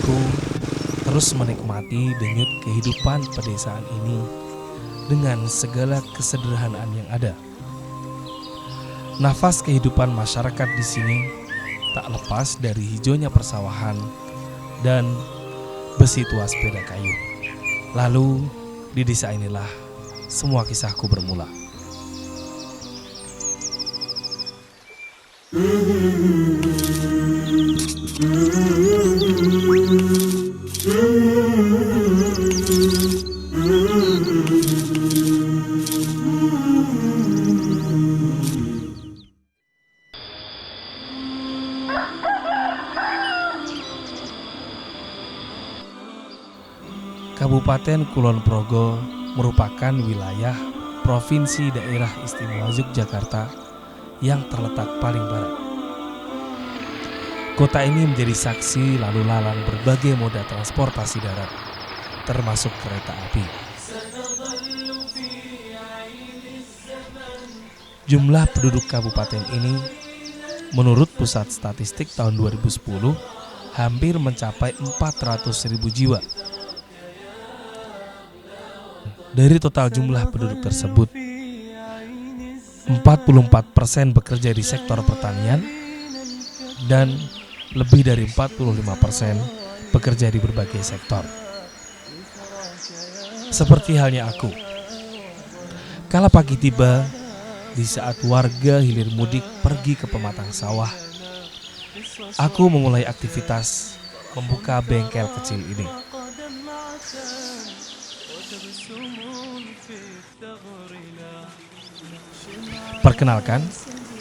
Aku terus menikmati denyut kehidupan pedesaan ini dengan segala kesederhanaan yang ada. Nafas kehidupan masyarakat di sini tak lepas dari hijaunya persawahan dan besi tua sepeda kayu. Lalu di desa inilah semua kisahku bermula. Kabupaten Kulon Progo merupakan wilayah Provinsi Daerah Istimewa Yogyakarta yang terletak paling barat. Kota ini menjadi saksi lalu lalang berbagai moda transportasi darat, termasuk kereta api. Jumlah penduduk kabupaten ini menurut Pusat Statistik tahun 2010 hampir mencapai 400.000 jiwa. Dari total jumlah penduduk tersebut, 44% bekerja di sektor pertanian dan lebih dari 45% bekerja di berbagai sektor. Seperti halnya aku. Kala pagi tiba, di saat warga hilir mudik pergi ke pematang sawah, aku memulai aktivitas membuka bengkel kecil ini. Perkenalkan,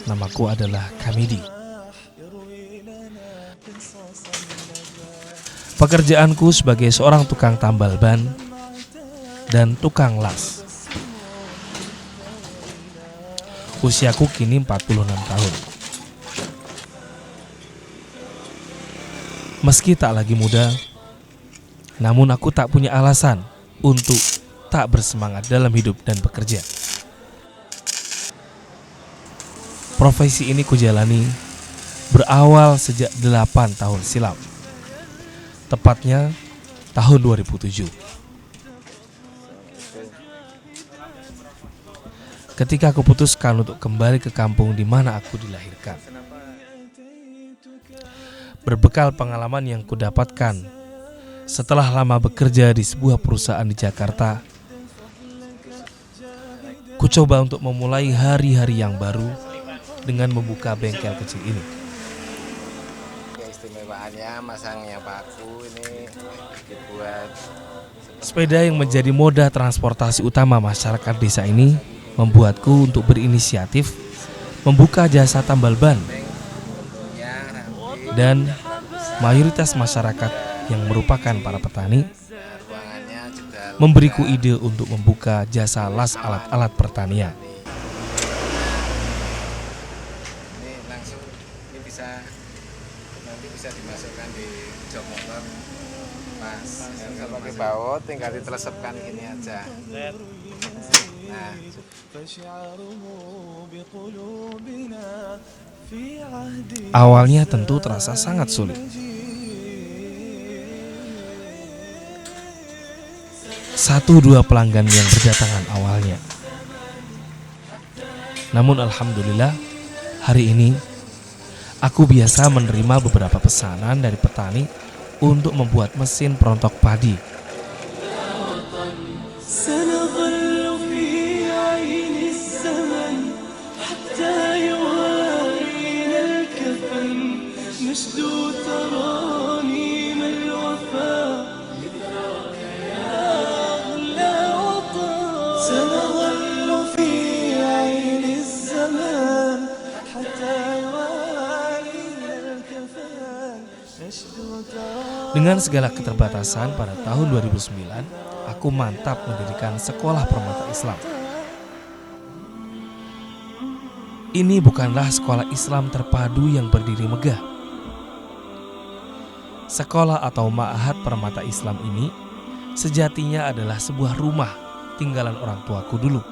namaku adalah Kamidi. Pekerjaanku sebagai seorang tukang tambal ban dan tukang las. Usiaku kini 46 tahun. Meski tak lagi muda, namun aku tak punya alasan untuk tak bersemangat dalam hidup dan bekerja. Profesi ini kujalani berawal sejak 8 tahun silam. Tepatnya tahun 2007. Ketika aku putuskan untuk kembali ke kampung di mana aku dilahirkan. Berbekal pengalaman yang kudapatkan setelah lama bekerja di sebuah perusahaan di Jakarta, ku coba untuk memulai hari-hari yang baru dengan membuka bengkel kecil ini. Keistimewaannya masangnya paku ini dibuat. Sepeda yang menjadi moda transportasi utama masyarakat desa ini membuatku untuk berinisiatif membuka jasa tambal ban. Dan mayoritas masyarakat yang merupakan para petani memberiku ide untuk membuka jasa las alat-alat pertanian. Nanti bisa dimasukkan di jok motor, Mas. Kalau pakai baut tinggal ditelesepkan gini aja. Nah, awalnya tentu terasa sangat sulit. Satu dua pelanggan yang berdatangan awalnya. Namun alhamdulillah hari ini aku biasa menerima beberapa pesanan dari petani untuk membuat mesin perontok padi. Dengan segala keterbatasan pada tahun 2009, aku mantap mendirikan sekolah permata Islam. Ini bukanlah sekolah Islam terpadu yang berdiri megah. Sekolah atau ma'had permata Islam ini sejatinya adalah sebuah rumah tinggalan orang tuaku dulu.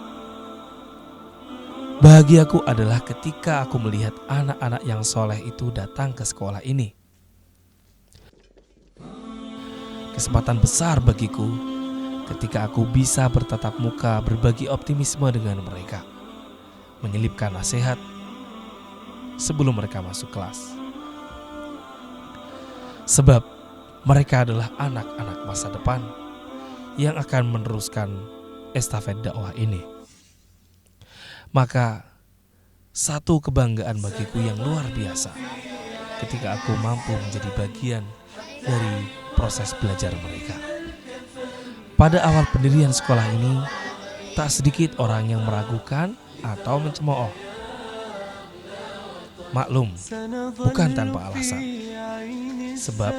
Bahagiaku adalah ketika aku melihat anak-anak yang soleh itu datang ke sekolah ini. Kesempatan besar bagiku ketika aku bisa bertatap muka berbagi optimisme dengan mereka, menyelipkan nasihat sebelum mereka masuk kelas. Sebab mereka adalah anak-anak masa depan yang akan meneruskan estafet dakwah ini. Maka satu kebanggaan bagiku yang luar biasa ketika aku mampu menjadi bagian dari proses belajar mereka. Pada awal pendirian sekolah ini, tak sedikit orang yang meragukan atau mencemooh. Maklum, bukan tanpa alasan. Sebab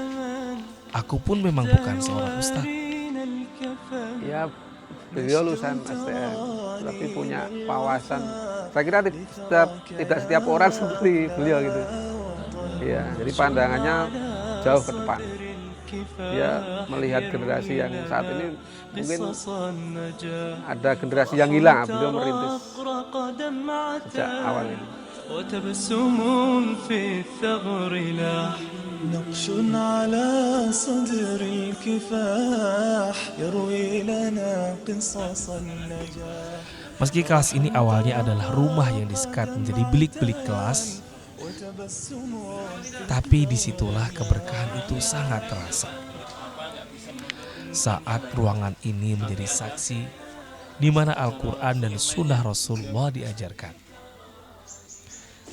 aku pun memang bukan seorang ustadz. Ya, beliau lulusan STM, tapi punya wawasan. Saya kira tidak setiap orang seperti beliau gitu. Ya, jadi pandangannya jauh ke depan. Dia melihat generasi yang saat ini mungkin ada generasi yang hilang, beliau merintis sejak awal ini. وتبسم في الثغر لاح نقش على صدر الكفاح يروي لنا قصص النجاح. Meski kelas ini awalnya adalah rumah yang disekat menjadi bilik-bilik kelas, tapi disitulah keberkahan itu sangat terasa. Saat ruangan ini menjadi saksi di mana Al-Quran dan Sunnah Rasulullah diajarkan.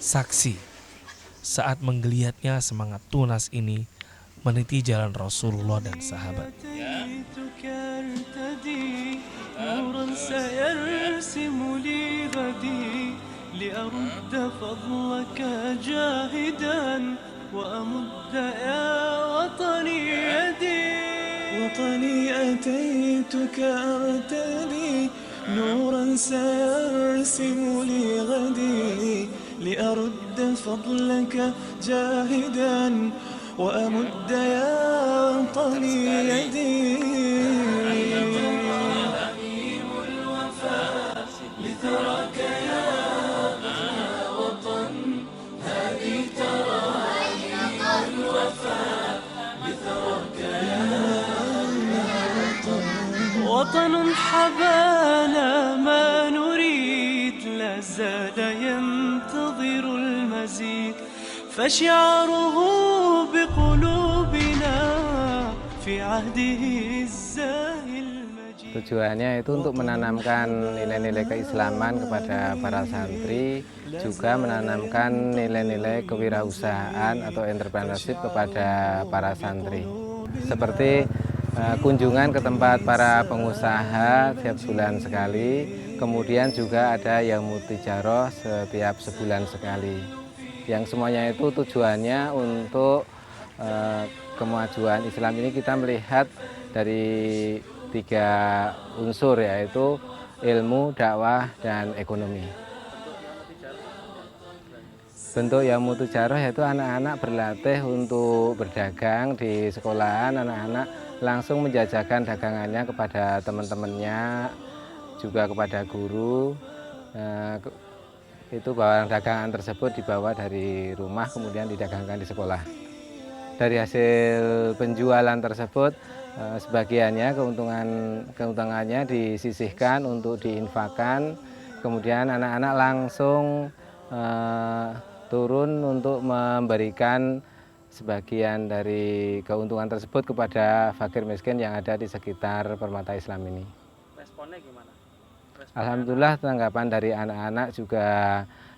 Saksi saat menggeliatnya semangat tunas ini meniti jalan Rasulullah dan sahabat. لأرد فضلك جاهدا وأمد يا وطني يدي أميم الوفاء لثراك يا وطن هذه تراحيم الوفاء لثراك يا وطن وطن حبانا ما نريد لا زاد ينتظر المزيد فشعاره بقلوبنا في عهده الزاهي المجيد. Tujuannya itu untuk menanamkan nilai-nilai keislaman kepada para santri, juga menanamkan nilai-nilai kewirausahaan atau entrepreneurship kepada para santri. Seperti kunjungan ke tempat para pengusaha setiap bulan sekali, kemudian juga ada Yaumut Tijarah setiap sebulan sekali. Yang semuanya itu tujuannya untuk kemajuan Islam ini kita melihat dari 3 unsur, yaitu ilmu, dakwah, dan ekonomi. Bentuk Yaumut Tijarah yaitu anak-anak berlatih untuk berdagang di sekolahan, anak-anak langsung menjajakan dagangannya kepada teman-temannya, juga kepada guru. Itu barang dagangan tersebut dibawa dari rumah kemudian didagangkan di sekolah. Dari hasil penjualan tersebut sebagiannya keuntungannya disisihkan untuk diinfakkan, kemudian anak-anak langsung turun untuk memberikan sebagian dari keuntungan tersebut kepada fakir miskin yang ada di sekitar Permata Islam ini. Responnya gimana? Alhamdulillah tanggapan dari anak-anak juga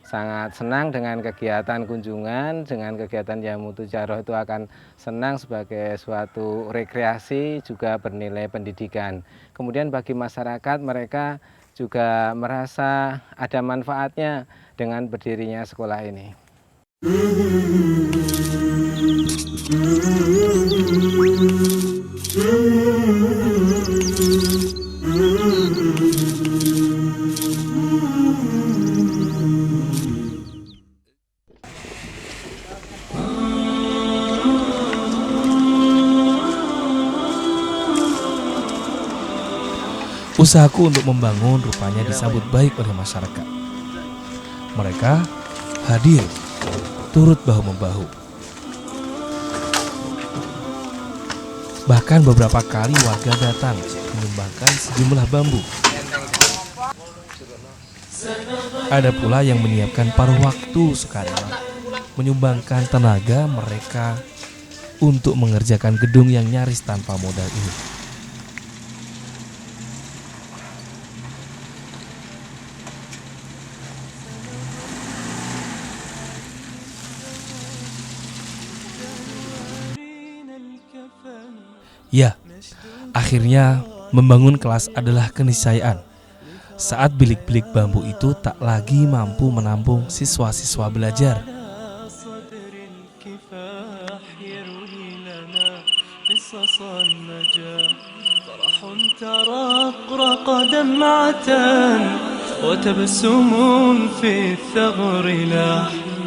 sangat senang dengan kegiatan kunjungan, dengan kegiatan Yaumut Tijarah itu akan senang sebagai suatu rekreasi, juga bernilai pendidikan. Kemudian bagi masyarakat mereka juga merasa ada manfaatnya dengan berdirinya sekolah ini. Usahaku untuk membangun rupanya disambut baik oleh masyarakat. Mereka hadir, turut bahu-membahu. Bahkan beberapa kali warga datang menyumbangkan sejumlah bambu. Ada pula yang menyiapkan paruh waktu sukarela, menyumbangkan tenaga mereka untuk mengerjakan gedung yang nyaris tanpa modal ini. Ya, akhirnya membangun kelas adalah keniscayaan. Saat bilik-bilik bambu itu tak lagi mampu menampung siswa-siswa belajar.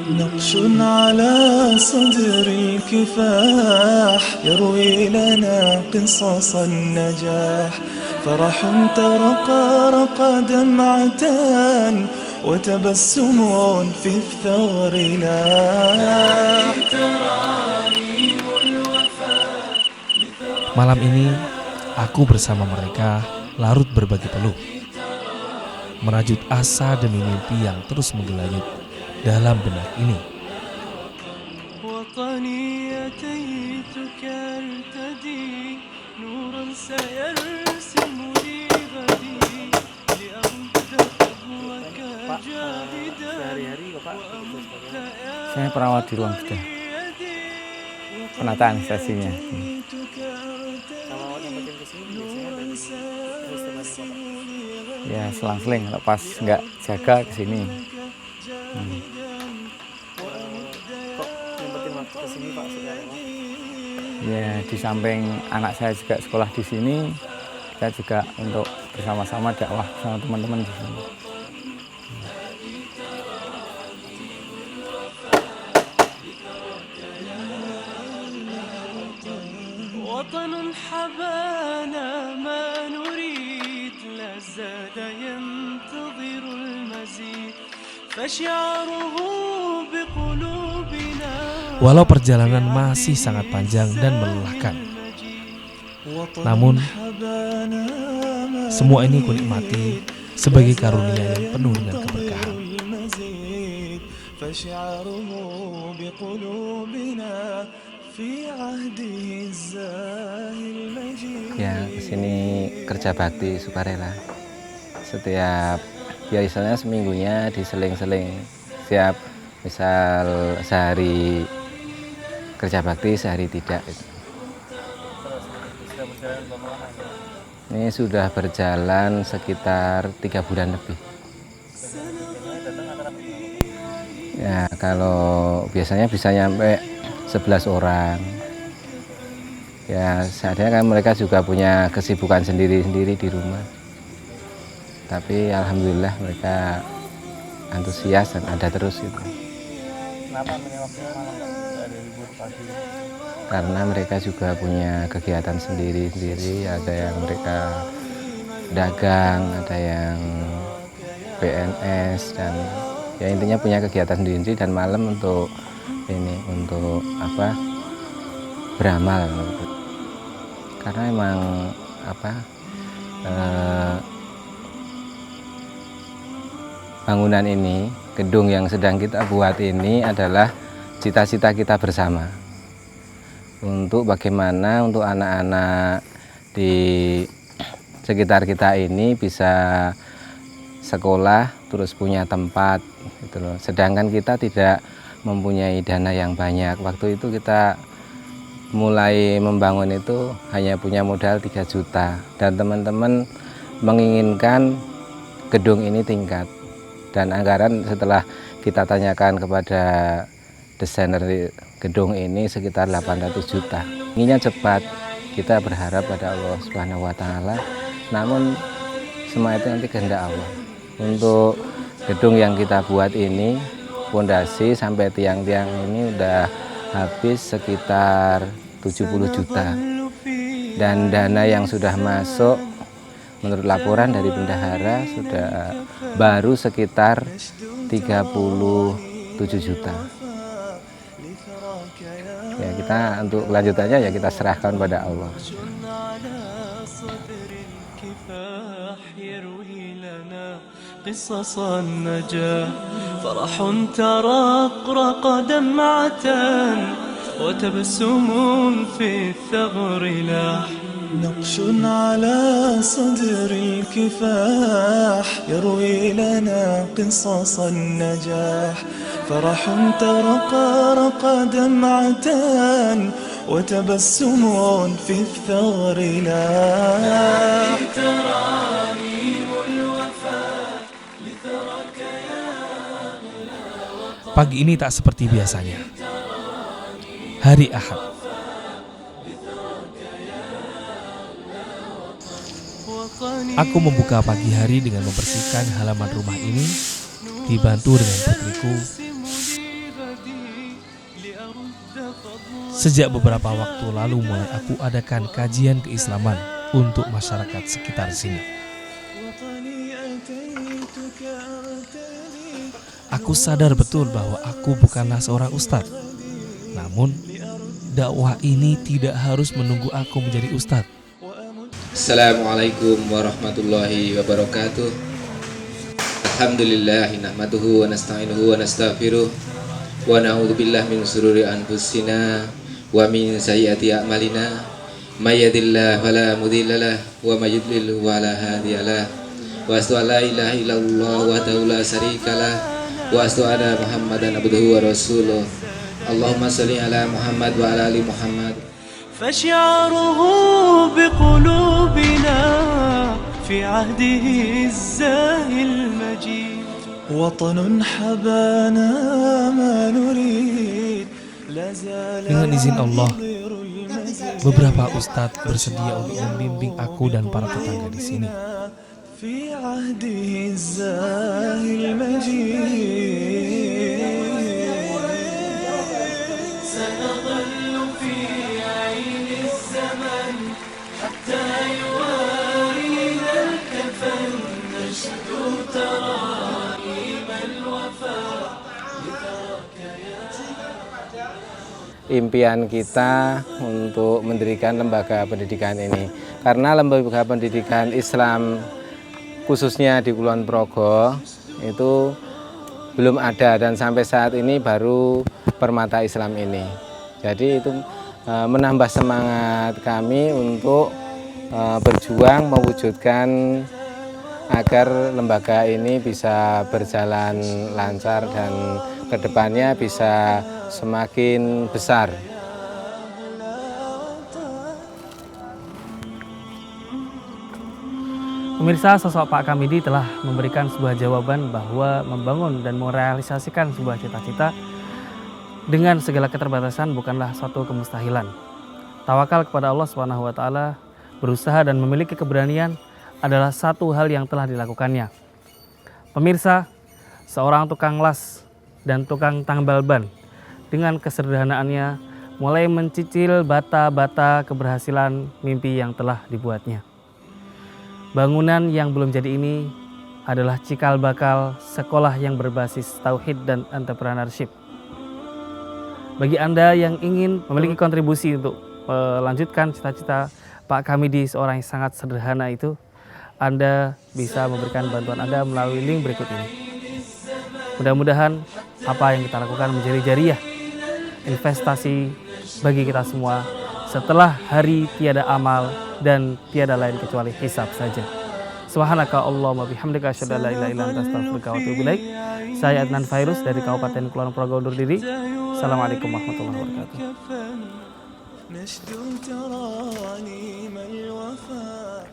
نقش على صدر الكفاح يروي لنا قصص النجاح فرح ترقرق دمعة وتبسم في الثغر لاح. Malam ini aku bersama mereka larut berbagi peluh, merajut asa demi mimpi yang terus menggelayut dalam benak ini. Saya perawat di ruang bedah, penataan stasiunnya. Ya selang-seling, kalau pas nggak jaga ke sini. Ya di samping anak saya juga sekolah di sini, kita juga untuk bersama-sama dakwah sama teman-teman di sini. وطن حبانا ما نريد لا زاد ينتظر المزيد فشعاره بقلوبنا. Walau perjalanan masih sangat panjang dan melelahkan, namun semua ini kunikmati sebagai karunia yang penuh dengan keberkahan. Ya kesini kerja bakti sukarela. Setiap biasanya seminggunya diseling-seling. Setiap misal sehari kerja bakti, sehari tidak. Ini sudah berjalan sekitar 3 bulan lebih. Ya kalau biasanya bisa nyampe 11 orang. Ya seadanya kan mereka juga punya kesibukan sendiri-sendiri di rumah. Tapi alhamdulillah mereka antusias dan ada terus itu. Kenapa milih waktunya malam dari libur pagi? Karena mereka juga punya kegiatan sendiri-sendiri. Ada yang mereka dagang, ada yang PNS, dan ya intinya punya kegiatan sendiri. Dan malam untuk ini, untuk apa, beramal. Karena emang apa, bangunan ini, gedung yang sedang kita buat ini adalah cita-cita kita bersama. Untuk bagaimana untuk anak-anak di sekitar kita ini bisa sekolah terus punya tempat gitu loh. Sedangkan kita tidak mempunyai dana yang banyak. Waktu itu kita mulai membangun itu hanya punya modal 3 juta dan teman-teman menginginkan gedung ini tingkat. Dan anggaran setelah kita tanyakan kepada desainer gedung ini sekitar 800 juta. Inginnya cepat, kita berharap pada Allah Subhanahu wa Ta'ala. Namun semua itu nanti kehendak Allah. Untuk gedung yang kita buat ini, fondasi sampai tiang-tiang ini udah habis sekitar 70 juta. Dan dana yang sudah masuk menurut laporan dari bendahara sudah baru sekitar 37 juta. Ya kita untuk kelanjutannya ya kita serahkan pada Allah. قصص النجاح فرح ترقرق دمعة وتبسم في الثغر لاح نقش على صدر الكفاح يروي لنا قصص النجاح فرح ترقرق دمعة وتبسم في الثغر لاح Pagi ini tak seperti biasanya. Hari Ahad. Aku membuka pagi hari dengan membersihkan halaman rumah ini, dibantu dengan putriku. Sejak beberapa waktu lalu mulai aku adakan kajian keislaman untuk masyarakat sekitar sini. Aku sadar betul bahwa aku bukanlah seorang ustadz. Namun, dakwah ini tidak harus menunggu aku menjadi ustadz. Assalamualaikum warahmatullahi wabarakatuh. Alhamdulillah nahmaduhu wa nasta'inuhu wa nastaghfiruh wa na'udzubillahi min shururi anfusina wa min sayyiati a'malina may yahdihillahu fala mudhillalah wa may yudlil fala hadiyalah wa asyhadu an la ilaha illallah wahdahu la syarikalah wa asyhadu anna Muhammadan abduhu wa rasuluh. Allahumma shalli ala Muhammad wa ala ali Muhammad. فشعاره بقلوبنا في عهده الزاهي المجيد وطن حبانا ما نريد لا زال. Dengan izin Allah, beberapa ustadz bersedia untuk membimbing aku dan para tetangga di sini. في عهده الزاهي المجيد سنظل في عين الزمن حتى يوارينا الكفن نشدو ترانيم الوفاء لذاك يا. Impian kita untuk mendirikan lembaga pendidikan ini, karena lembaga pendidikan Islam khususnya di Kulon Progo itu belum ada dan sampai saat ini baru Permata Islam ini. Jadi itu menambah semangat kami untuk berjuang mewujudkan agar lembaga ini bisa berjalan lancar dan kedepannya bisa semakin besar. Pemirsa, sosok Pak Kamidi telah memberikan sebuah jawaban bahwa membangun dan merealisasikan sebuah cita-cita dengan segala keterbatasan bukanlah suatu kemustahilan. Tawakal kepada Allah SWT, berusaha dan memiliki keberanian adalah satu hal yang telah dilakukannya. Pemirsa, seorang tukang las dan tukang tambal ban dengan kesederhanaannya mulai mencicil bata-bata keberhasilan mimpi yang telah dibuatnya. Bangunan yang belum jadi ini adalah cikal bakal sekolah yang berbasis tauhid dan entrepreneurship. Bagi Anda yang ingin memiliki kontribusi untuk melanjutkan cita-cita Pak Kamidi, seorang yang sangat sederhana itu, Anda bisa memberikan bantuan Anda melalui link berikut ini. Mudah-mudahan apa yang kita lakukan menjadi jariah, investasi bagi kita semua setelah hari tiada amal dan tiada lain kecuali hisab saja. Subhanaka Allahumma bihamdika asyhadu an la ilaha illa anta astaghfiruka wa atubu ilaik. Saya Adnan Fairuz dari Kabupaten Kulon Progo undur diri. Assalamualaikum warahmatullahi wabarakatuh. نشدو ترانيم الوفاء